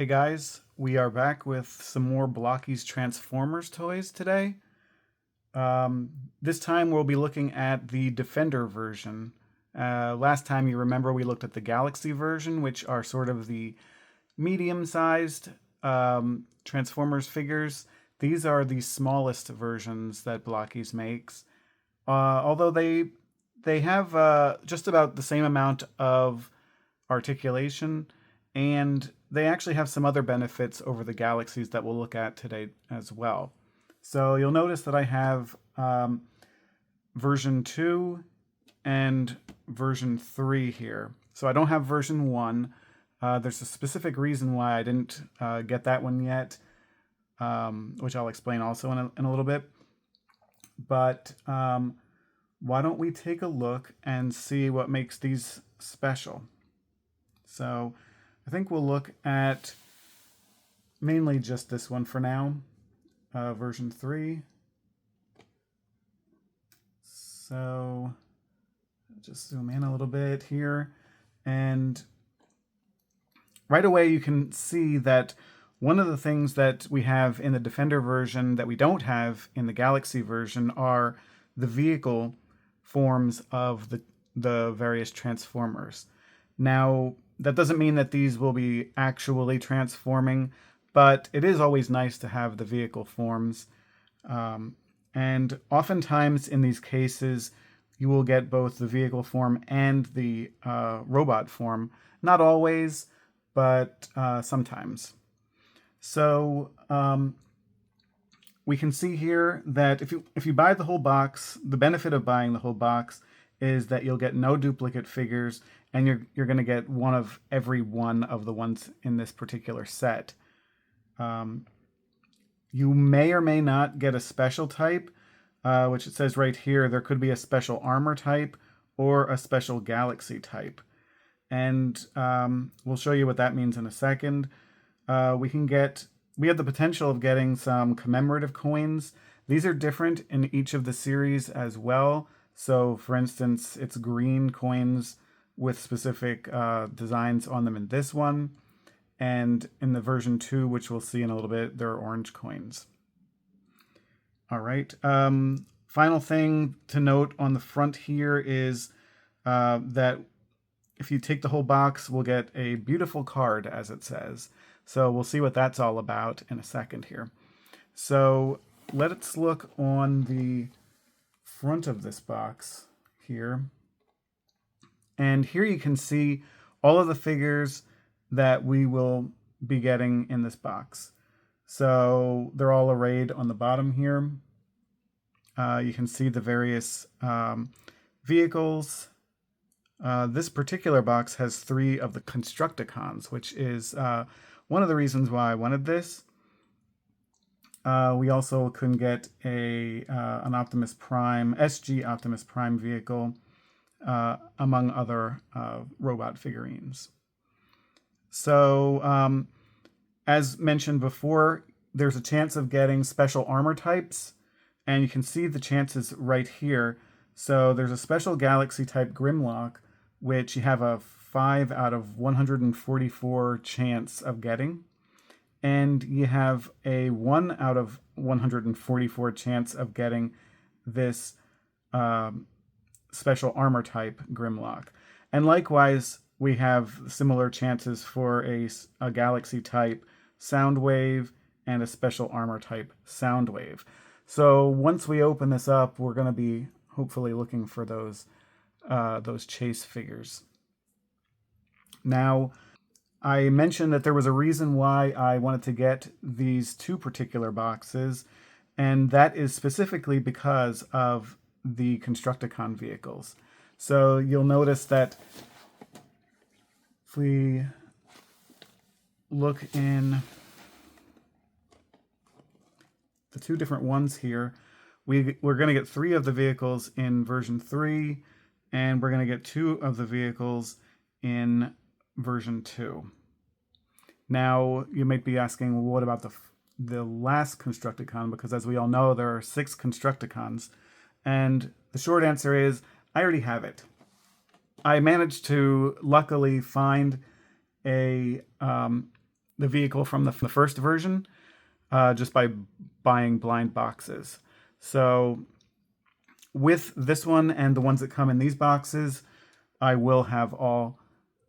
Hey guys, we are back with some more Blokees Transformers toys today. This time we'll be looking at the Defender version. Last time you remember we looked at the Galaxy version, which are sort of the medium-sized Transformers figures. These are the smallest versions that Blokees makes. Although they have just about the same amount of articulation, and they actually have some other benefits over the galaxies that we'll look at today as well. So you'll notice that I have version 2 and version 3 here. So I don't have version 1. There's a specific reason why I didn't get that one yet, which I'll explain also in a little bit. But why don't we take a look and see what makes these special? So I think we'll look at mainly just this one for now, version 3. So just zoom in a little bit here. And right away you can see that one of the things that we have in the Defender version that we don't have in the Galaxy version are the vehicle forms of the various Transformers. Now, that doesn't mean that these will be actually transforming, but it is always nice to have the vehicle forms. And oftentimes in these cases, you will get both the vehicle form and the robot form. Not always, but sometimes. So we can see here that if you buy the whole box, the benefit of buying the whole box is that you'll get no duplicate figures, and you're going to get one of every one of the ones in this particular set. You may or may not get a special type, which it says right here, there could be a special armor type or a special galaxy type. And we'll show you what that means in a second. We have the potential of getting some commemorative coins. These are different in each of the series as well. So for instance, it's green coins with specific designs on them in this one. And in the version 2, which we'll see in a little bit, there are orange coins. All right. Final thing to note on the front here is that if you take the whole box, we'll get a beautiful card, as it says. So we'll see what that's all about in a second here. So let's look on the front of this box here. And here you can see all of the figures that we will be getting in this box. So they're all arrayed on the bottom here. You can see the various vehicles. This particular box has 3 of the constructicons, which is one of the reasons why I wanted this. We also can get an Optimus Prime, SG Optimus Prime vehicle, among other robot figurines. So, as mentioned before, there's a chance of getting special armor types, and you can see the chances right here. So there's a special Galaxy type Grimlock, which you have a 5 out of 144 chance of getting. And you have a 1 out of 144 chance of getting this special armor type Grimlock. And likewise, we have similar chances for a Galaxy type Soundwave and a special armor type Soundwave. So once we open this up, we're going to be hopefully looking for those chase figures. Now, I mentioned that there was a reason why I wanted to get these 2 particular boxes, and that is specifically because of the Constructicon vehicles. So you'll notice that if we look in the 2 different ones here, we're going to get 3 of the vehicles in version 3, and we're going to get 2 of the vehicles in version 2. Now, you might be asking, well, what about the last Constructicon? Because as we all know, there are 6 Constructicons. And the short answer is, I already have it. I managed to luckily find a the vehicle from the first version just by buying blind boxes. So with this one and the ones that come in these boxes, I will have all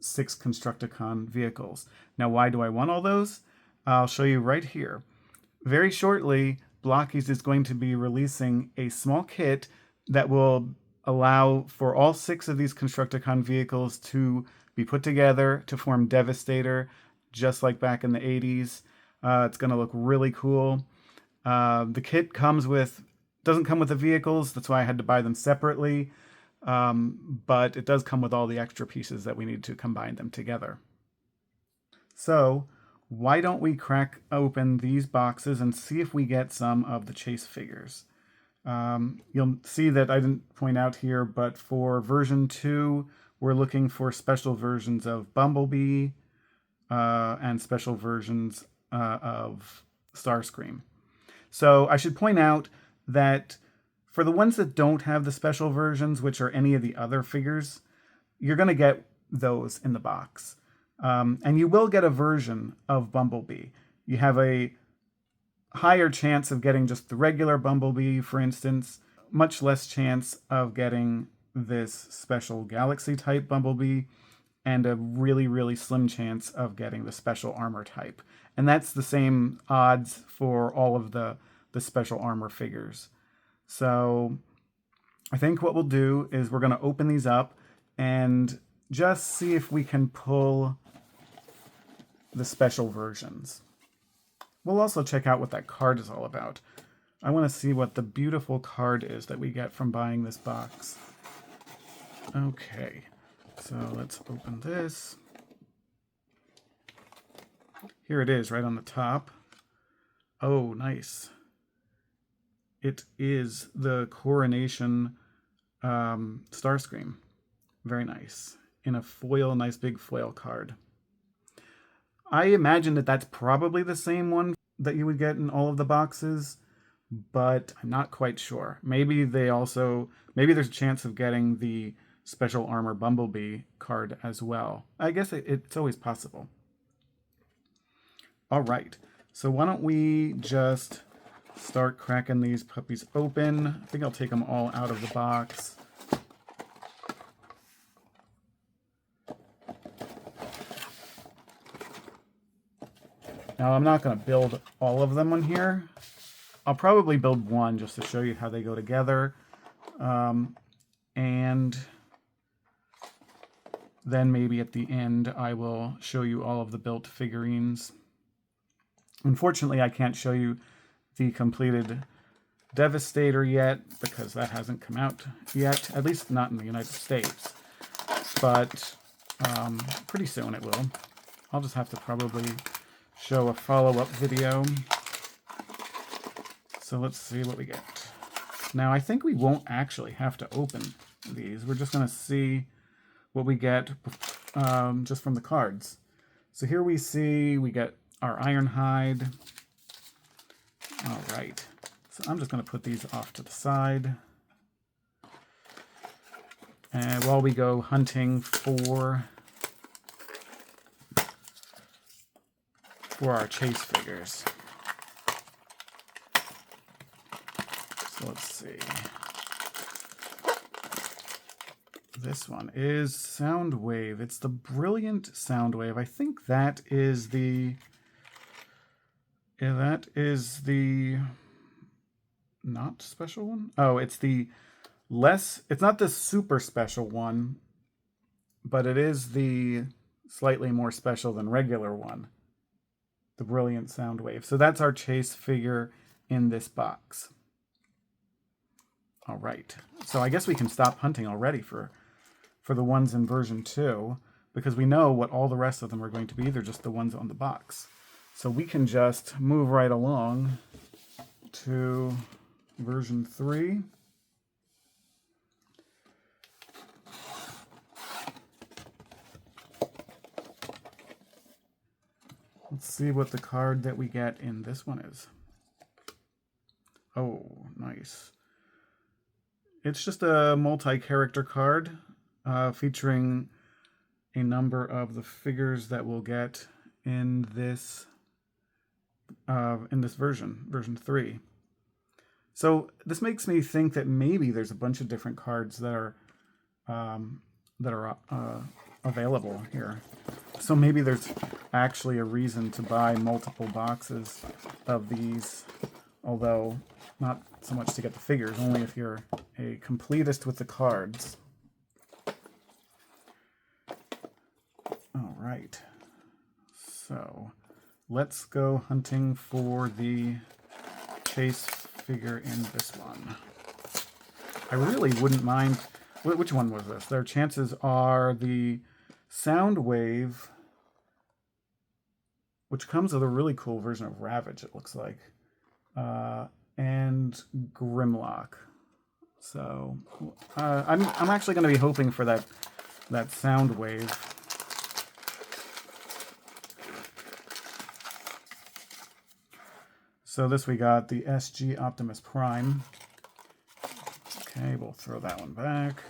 6 Constructicon vehicles. Now, why do I want all those? I'll show you right here. Very shortly, Blokees is going to be releasing a small kit that will allow for all 6 of these Constructicon vehicles to be put together to form Devastator, just like back in the 80s. It's going to look really cool. The kit doesn't come with the vehicles, that's why I had to buy them separately. But it does come with all the extra pieces that we need to combine them together. So why don't we crack open these boxes and see if we get some of the chase figures. You'll see that I didn't point out here, but for version 2, we're looking for special versions of Bumblebee and special versions of Starscream. So I should point out that for the ones that don't have the special versions, which are any of the other figures, you're going to get those in the box. And you will get a version of Bumblebee. You have a higher chance of getting just the regular Bumblebee, for instance, much less chance of getting this special Galaxy type Bumblebee, and a really, really slim chance of getting the special armor type. And that's the same odds for all of the special armor figures. So I think what we'll do is we're going to open these up and just see if we can pull the special versions. We'll also check out what that card is all about. I want to see what the beautiful card is that we get from buying this box. Okay, so let's open this. Here it is, right on the top. Oh, nice. It is the Coronation Starscream. Very nice. In a foil, nice big foil card. I imagine that that's probably the same one that you would get in all of the boxes, but I'm not quite sure. Maybe there's a chance of getting the Special Armor Bumblebee card as well. I guess it's always possible. All right, so why don't we just start cracking these puppies open. I think I'll take them all out of the box. Now, I'm not going to build all of them on here. I'll probably build one just to show you how they go together. And then maybe at the end, I will show you all of the built figurines. Unfortunately, I can't show you the completed Devastator yet because that hasn't come out yet, at least not in the United States. But pretty soon it will. I'll just have to probably show a follow-up video. So let's see what we get. Now, I think we won't actually have to open these. We're just going to see what we get just from the cards. So here we get our Ironhide. All right. So I'm just going to put these off to the side. And while we go hunting for our chase figures. So let's see. This one is Soundwave. It's the Brilliant Soundwave. I think that is the... Yeah, that is the not special one. Oh, it's the less... It's not the super special one, but it is the slightly more special than regular one. The Brilliant Soundwave. So that's our chase figure in this box. All right. So I guess we can stop hunting already for the ones in version 2, because we know what all the rest of them are going to be. They're just the ones on the box. So we can just move right along to version 3. Let's see what the card that we get in this one is. Oh, nice. It's just a multi-character card featuring a number of the figures that we'll get in this version 3. So this makes me think that maybe there's a bunch of different cards that are available here. So maybe there's actually a reason to buy multiple boxes of these, although not so much to get the figures, only if you're a completist with the cards. All right, so let's go hunting for the chase figure in this one. I really wouldn't mind. Which one was this? Their chances are the Soundwave, which comes with a really cool version of Ravage, it looks like, and Grimlock. So I'm actually going to be hoping for that Soundwave. So this we got the SG Optimus Prime. Okay, we'll throw that one back.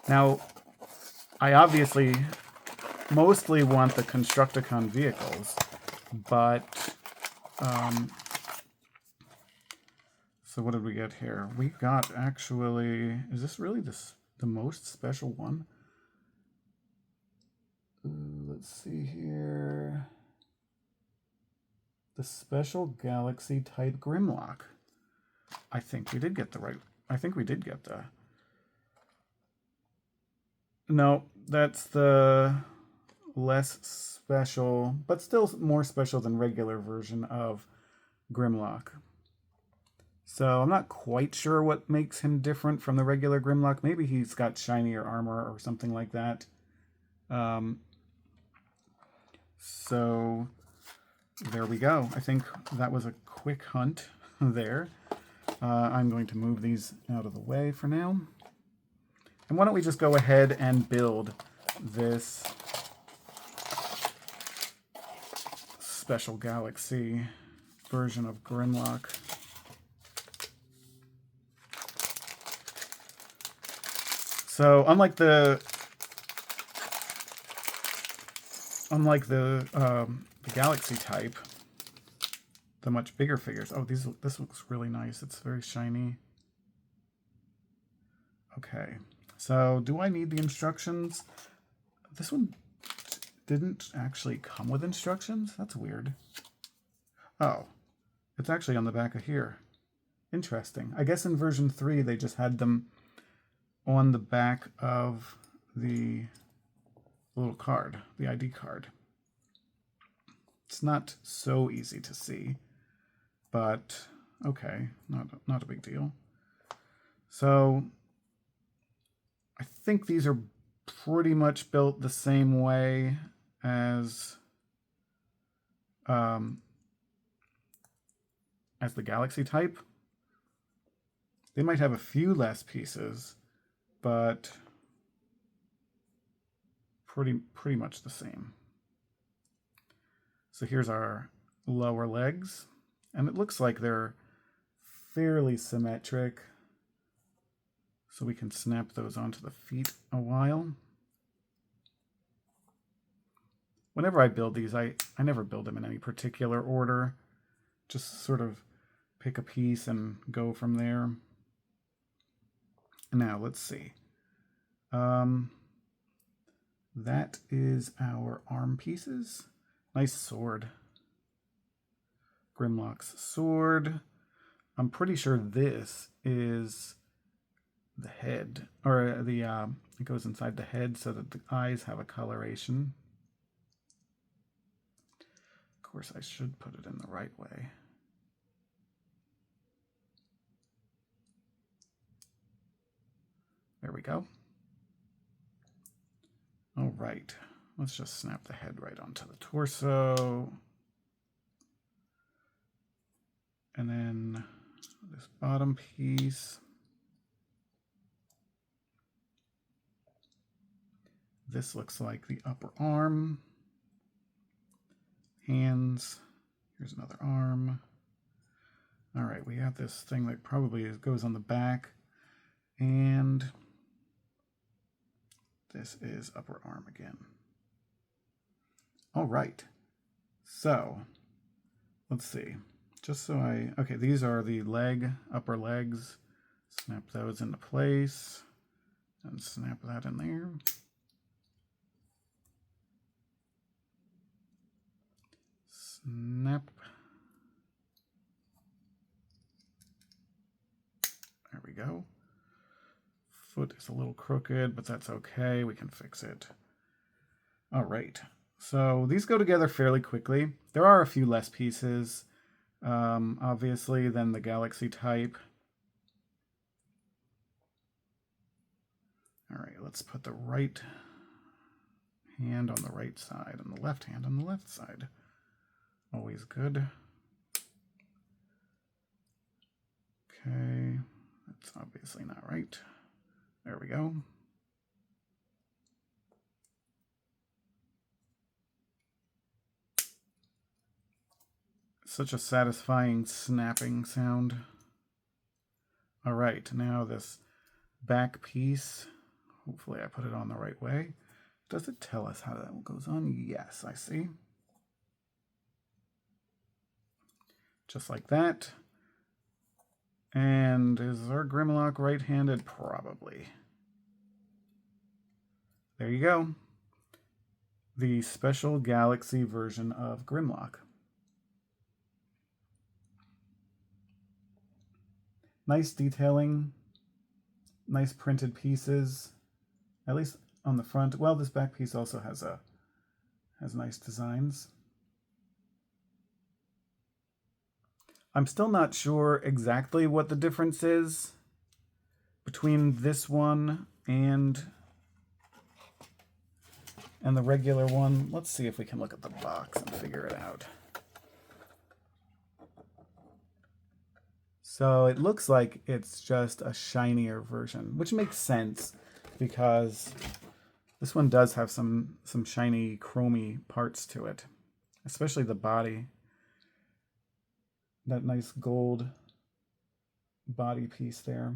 Now, I obviously mostly want the Constructicon vehicles, but so what did we get here? We got actually, is this really the most special one? Let's see here. The Special Galaxy type Grimlock. I think we did get the right. I think we did get the. No, that's the less special, but still more special than regular version of Grimlock. So I'm not quite sure what makes him different from the regular Grimlock. Maybe he's got shinier armor or something like that. So there we go. I think that was a quick hunt there. I'm going to move these out of the way for now. And why don't we just go ahead and build this Special Galaxy version of Grimlock. So unlike the Galaxy type, the much bigger figures. Oh, this looks really nice. It's very shiny. Okay, so do I need the instructions? This one didn't actually come with instructions. That's weird. Oh, it's actually on the back of here. Interesting. I guess in version 3 they just had them on the back of the little card, the ID card. It's not so easy to see, but okay, not a big deal. So I think these are pretty much built the same way as the Galaxy type. They might have a few less pieces, but pretty much the same. So here's our lower legs, and it looks like they're fairly symmetric. So we can snap those onto the feet a while. Whenever I build these, I never build them in any particular order. Just sort of pick a piece and go from there. Now, let's see. That is our arm pieces. Nice sword. Grimlock's sword. I'm pretty sure this is the head, or it goes inside the head so that the eyes have a coloration. Of course, I should put it in the right way. There we go. All right, let's just snap the head right onto the torso. And then this bottom piece. This looks like the upper arm. Hands. Here's another arm. All right, we have this thing that probably goes on the back. And this is upper arm again. All right. So let's see. Just so okay, these are the upper legs. Snap those into place and snap that in there. Snap. There we go. Foot is a little crooked, but that's okay. We can fix it. All right. So these go together fairly quickly. There are a few less pieces, obviously, than the Galaxy type. All right, let's put the right hand on the right side and the left hand on the left side. Always good. Okay, that's obviously not right. There we go. Such a satisfying snapping sound. All right, now this back piece, hopefully I put it on the right way. Does it tell us how that goes on? Yes, I see. Just like that. And is our Grimlock right-handed? Probably. There you go. The special Galaxy version of Grimlock. Nice detailing, nice printed pieces, at least on the front. Well, this back piece also has nice designs. I'm still not sure exactly what the difference is between this one and the regular one. Let's see if we can look at the box and figure it out. So it looks like it's just a shinier version, which makes sense because this one does have some shiny chromy parts to it, especially the body. That nice gold body piece there.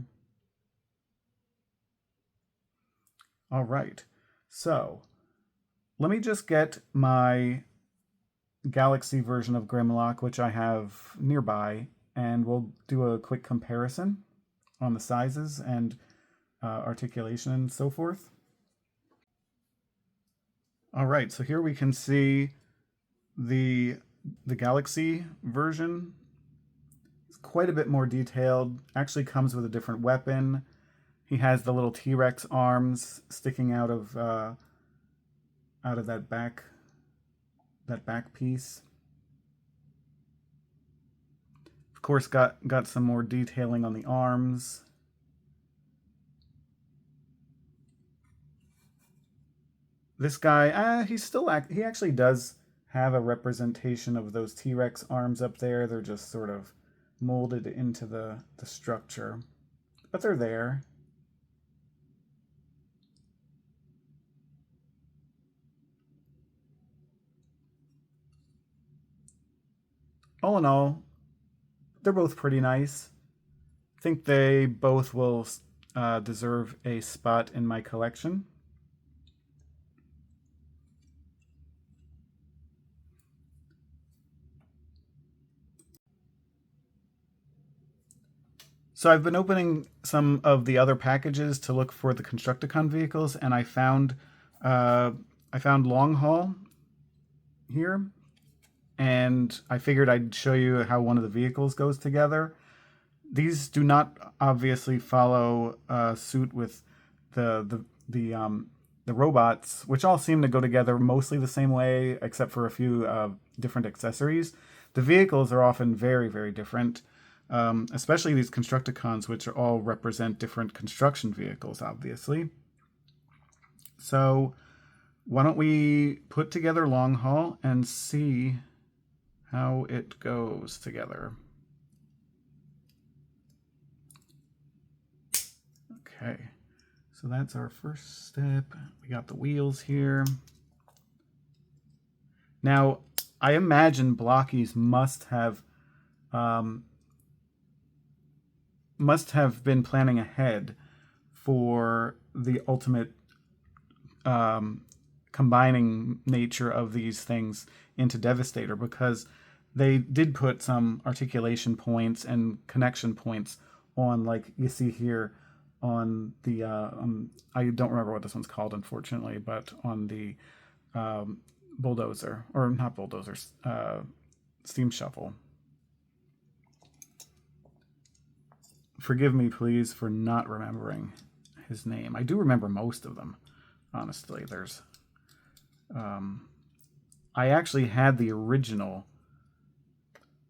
All right, so let me just get my Galaxy version of Grimlock, which I have nearby, and we'll do a quick comparison on the sizes and articulation and so forth. All right, so here we can see the Galaxy version. It's quite a bit more detailed. Actually comes with a different weapon. He has the little T-Rex arms sticking out of that back piece. Of course, got some more detailing on the arms. This guy, he actually does have a representation of those T-Rex arms up there. They're just sort of molded into the structure, but they're there. All in all, they're both pretty nice. I think they both will deserve a spot in my collection. So I've been opening some of the other packages to look for the Constructicon vehicles, and I found Long Haul here, and I figured I'd show you how one of the vehicles goes together. These do not obviously follow suit with the robots, which all seem to go together mostly the same way, except for a few different accessories. The vehicles are often very, very different. Especially these Constructicons, which all represent different construction vehicles, obviously. So why don't we put together Long Haul and see how it goes together. Okay, so that's our first step. We got the wheels here. Now, I imagine Blokees must have been planning ahead for the ultimate combining nature of these things into Devastator, because they did put some articulation points and connection points on, like you see here on the I don't remember what this one's called, unfortunately, but on the bulldozer, or not bulldozers, steam shovel. Forgive me, please, for not remembering his name. I do remember most of them, honestly. There's I actually had the original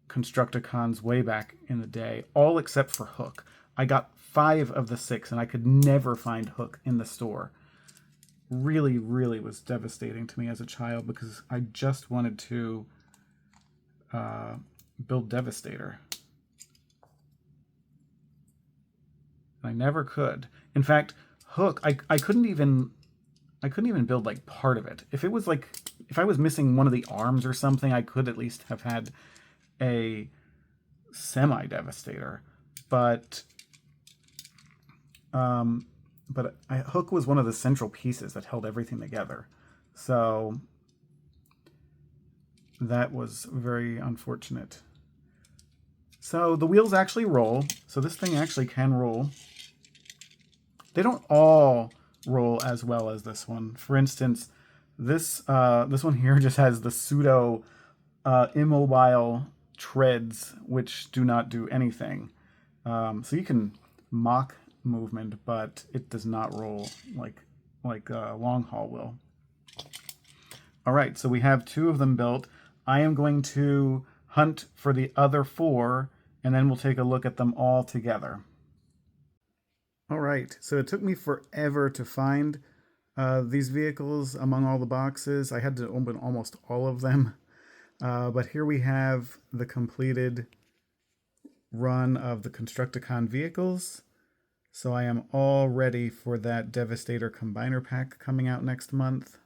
Constructicons way back in the day, all except for Hook. I got 5 of the 6, and I could never find Hook in the store. Really, really was devastating to me as a child, because I just wanted to build Devastator. I never could. In fact, Hook, I couldn't even build like part of it. If it was like, if I was missing one of the arms or something, I could at least have had a semi-Devastator. But Hook was one of the central pieces that held everything together. So that was very unfortunate. So the wheels actually roll. So this thing actually can roll. They don't all roll as well as this one. For instance, this one here just has the pseudo immobile treads, which do not do anything. So you can mock movement, but it does not roll like long haul will. All right, so we have 2 of them built. I am going to hunt for the other 4, and then we'll take a look at them all together. All right, so it took me forever to find these vehicles among all the boxes. I had to open almost all of them. But here we have the completed run of the Constructicon vehicles. So I am all ready for that Devastator Combiner Pack coming out next month.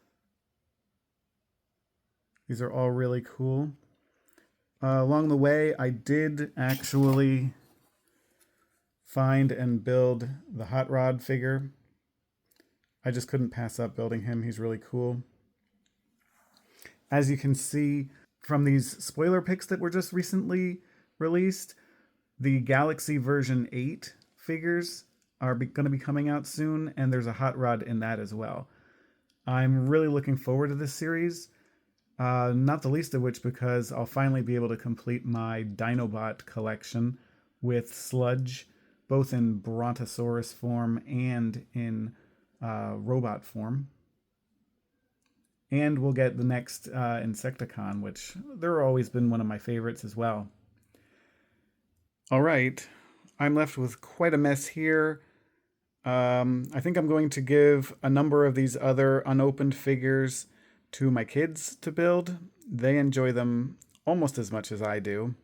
These are all really cool. Along the way, I did actually find and build the Hot Rod figure. I just couldn't pass up building him. He's really cool. As you can see from these spoiler pics that were just recently released, the Galaxy version 8 figures are going to be coming out soon, and there's a Hot Rod in that as well. I'm really looking forward to this series, not the least of which because I'll finally be able to complete my Dinobot collection with Sludge, both in Brontosaurus form and in robot form. And we'll get the next Insecticon, which they're always been one of my favorites as well. All right, I'm left with quite a mess here. I think I'm going to give a number of these other unopened figures to my kids to build. They enjoy them almost as much as I do.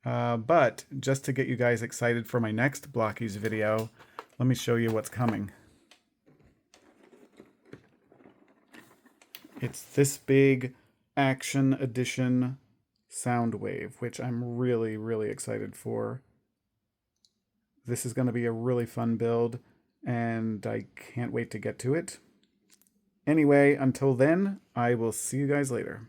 But just to get you guys excited for my next Blokees video, let me show you what's coming. It's this big Action Edition Soundwave, which I'm really, really excited for. This is going to be a really fun build, and I can't wait to get to it. Anyway, until then, I will see you guys later.